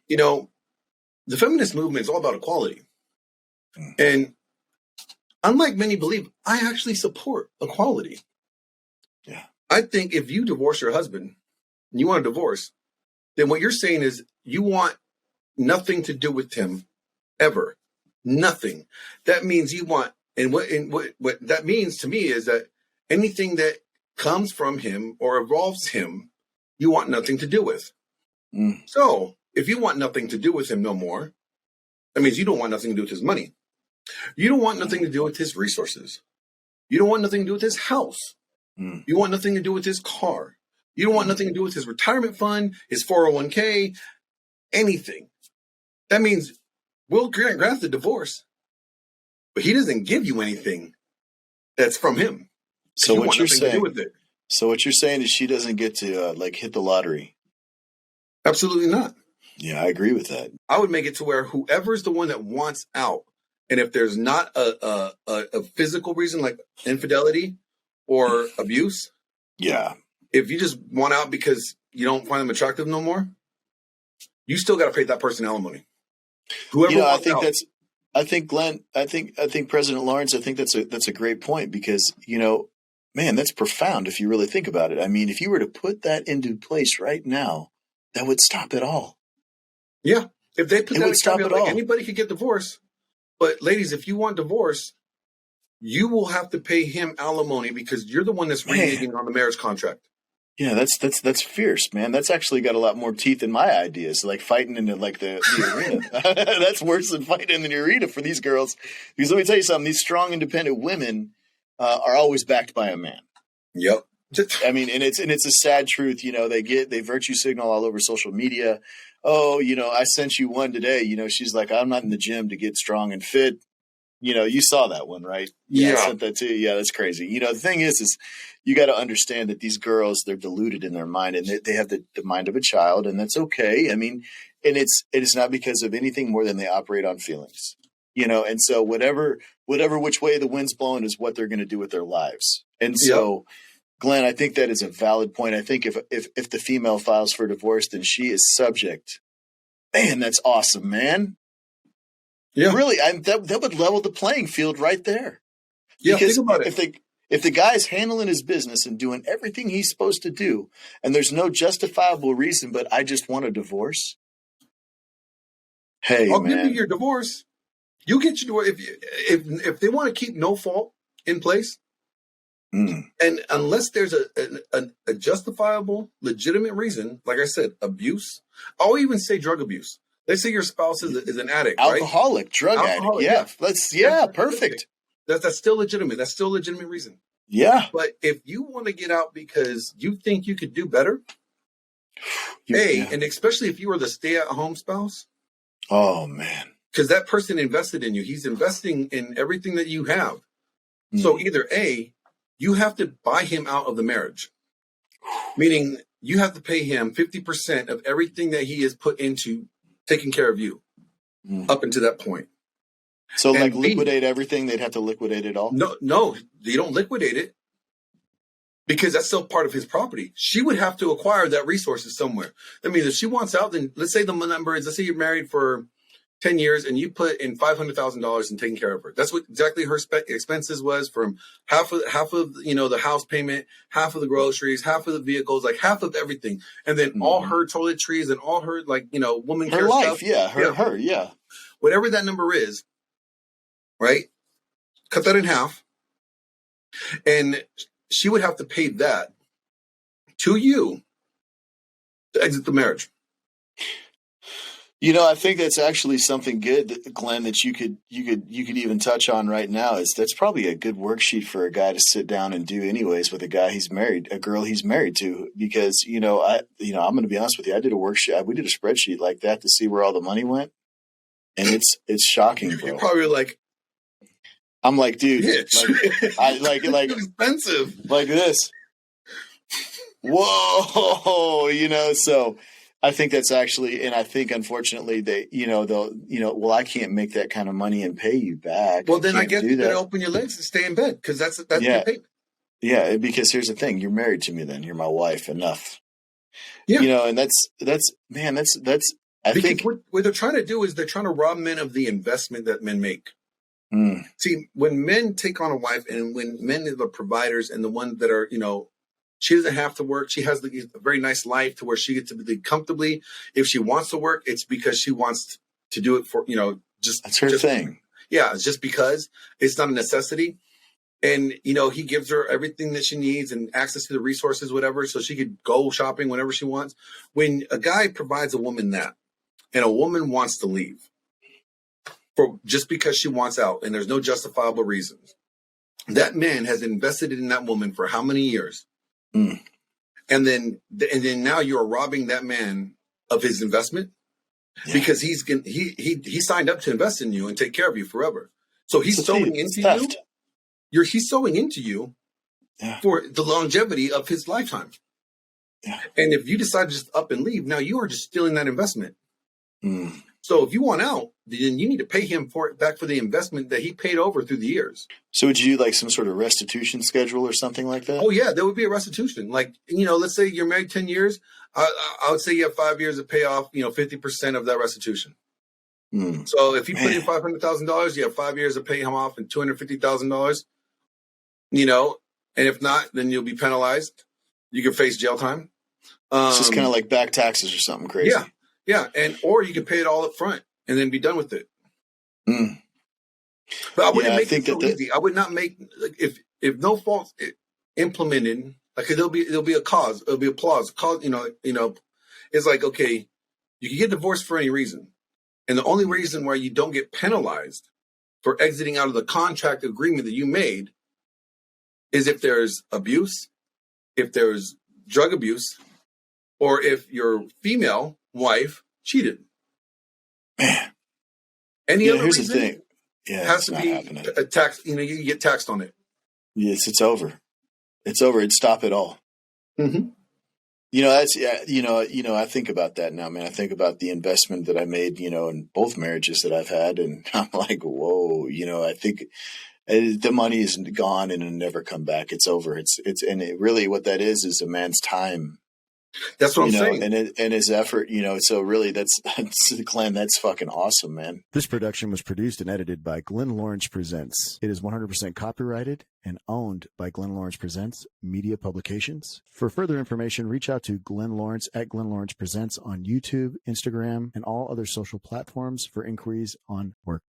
you know, the feminist movement is all about equality. And unlike many believe, I actually support equality. Yeah. I think if you divorce your husband and you want a divorce, then what you're saying is you want nothing to do with him ever. Nothing. That means you want, and what that means to me is that anything that comes from him or involves him, you want nothing to do with. So if you want nothing to do with him no more, that means you don't want nothing to do with his money. You don't want nothing to do with his resources. You don't want nothing to do with his house. You want nothing to do with his car. You don't want nothing to do with his retirement fund, his 401k, anything. That means we'll grant the divorce, but he doesn't give you anything that's from him. So what you're saying? So what you're saying is she doesn't get to hit the lottery. Absolutely not. Yeah, I agree with that. I would make it to where whoever's the one that wants out, and if there's not a physical reason like infidelity or abuse, yeah. If you just want out because you don't find them attractive no more, you still got to pay that person alimony. Whoever wants out. I think Glenn. I think President Lawrence. I think that's a great point because man, that's profound if you really think about it. I mean, if you were to put that into place right now, that would stop it all. Yeah, if they put that, would stop it all. Anybody could get divorced, but ladies, if you want divorce, you will have to pay him alimony because you're the one that's reneging on the marriage contract. Yeah, that's fierce, man. That's actually got a lot more teeth than my ideas, like fighting in the arena. That's worse than fighting in the arena for these girls. Because let me tell you something: these strong, independent women are always backed by a man. Yep. I mean, and it's a sad truth. They virtue signal all over social media. Oh, I sent you one today. She's like, I'm not in the gym to get strong and fit. You saw that one, right? Yeah. I sent that to you. Yeah, that's crazy. The thing is you got to understand that these girls, they're deluded in their mind and they have the mind of a child, and that's okay. I mean, and it is not because of anything more than they operate on feelings, and so whatever which way the wind's blowing is what they're going to do with their lives. And so, Glenn, I think that is a valid point. I think if the female files for divorce, then she is subject. Man, that's awesome, man. Yeah, really, that would level the playing field right there. Yeah, because think about it. If the guy's handling his business and doing everything he's supposed to do, and there's no justifiable reason, but I just want a divorce. Hey, I'll man, give you your divorce. You get your divorce if they want to keep no fault in place, and unless there's a justifiable, legitimate reason, like I said, abuse. I'll even say drug abuse. Let's say your spouse is an addict, alcoholic, right? drug addict. Yeah, perfect. That's still legitimate. That's still a legitimate reason. Yeah. But if you want to get out because you think you could do better, and especially if you were the stay-at-home spouse. Oh, man. Because that person invested in you. He's investing in everything that you have. So either A, you have to buy him out of the marriage, meaning you have to pay him 50% of everything that he has put into taking care of you up until that point. So liquidate everything? They'd have to liquidate it all? No, you don't liquidate it because that's still part of his property. She would have to acquire that resources somewhere. That means if she wants out, then let's say the number is, let's say you're married for 10 years and you put in $500,000 in taking care of her. That's what exactly her expenses was, from half of the house payment, half of the groceries, half of the vehicles, like half of everything. And then all her toiletries and all her woman care life. stuff. Yeah. Whatever that number is, right? Cut that in half. And she would have to pay that to you to exit the marriage. I think that's actually something good, Glenn, that you could even touch on right now. That's probably a good worksheet for a guy to sit down and do anyways with a girl he's married to, because, I'm going to be honest with you. I did a worksheet. We did a spreadsheet like that to see where all the money went. And it's shocking, bro. You're probably like, I'm like, dude, like expensive like this. Whoa, so I think that's actually, and I think unfortunately they, well, I can't make that kind of money and pay you back. Well, then I guess you better open your legs and stay in bed, because that's your payment. Yeah, because here's the thing: you're married to me. Then you're my wife. Enough. Yeah. And that's I Because think, what they're trying to do is they're trying to rob men of the investment that men make. mm, See, when men take on a wife and when men are the providers and the ones that are, she doesn't have to work. She has a very nice life to where she gets to live comfortably. If she wants to work, it's because she wants to do it for, that's her just thing. Yeah, it's just because it's not a necessity. And, he gives her everything that she needs and access to the resources, whatever, so she could go shopping whenever she wants. When a guy provides a woman that and a woman wants to leave for just because she wants out and there's no justifiable reasons, that man has invested in that woman for how many years? Mm. And then now you're robbing that man of his investment because he signed up to invest in you and take care of you forever. So he's sowing into you. He's sowing into you for the longevity of his lifetime. Yeah. And if you decide to just up and leave, now you are just stealing that investment. Mm. So if you want out, then you need to pay him back for the investment that he paid over through the years. So would you do like some sort of restitution schedule or something like that? Oh yeah, there would be a restitution. Like, let's say you're married 10 years. I would say you have 5 years to pay off, 50% of that restitution. Mm. So if you put in $500,000, you have 5 years to pay him off and $250,000. And if not, then you'll be penalized. You can face jail time. It's just kind of like back taxes or something crazy. Yeah. Or you can pay it all up front and then be done with it. Mm. But I wouldn't make it so easy. I would not make, if no fault implemented, like there'll be a cause, it'll be applause. Cause, it's like, okay, you can get divorced for any reason. And the only reason why you don't get penalized for exiting out of the contract agreement that you made is if there's abuse, if there's drug abuse, or if your female wife cheated. Man. Any other here's reason the thing. Yeah, has to be taxed. You get taxed on it. Yes, it's over. It's over. It'd stop it all. Mm-hmm. I think about that now, man. I think about the investment that I made, in both marriages that I've had. And I'm like, whoa, I think the money is gone and it'll never come back. It's over. Really what that is a man's time. That's what I'm saying. And his effort, so really that's Glenn, that's fucking awesome, man. This production was produced and edited by Glenn Lawrence Presents. It is 100% copyrighted and owned by Glenn Lawrence Presents Media Publications. For further information, reach out to Glenn Lawrence at Glenn Lawrence Presents on YouTube, Instagram, and all other social platforms for inquiries on work.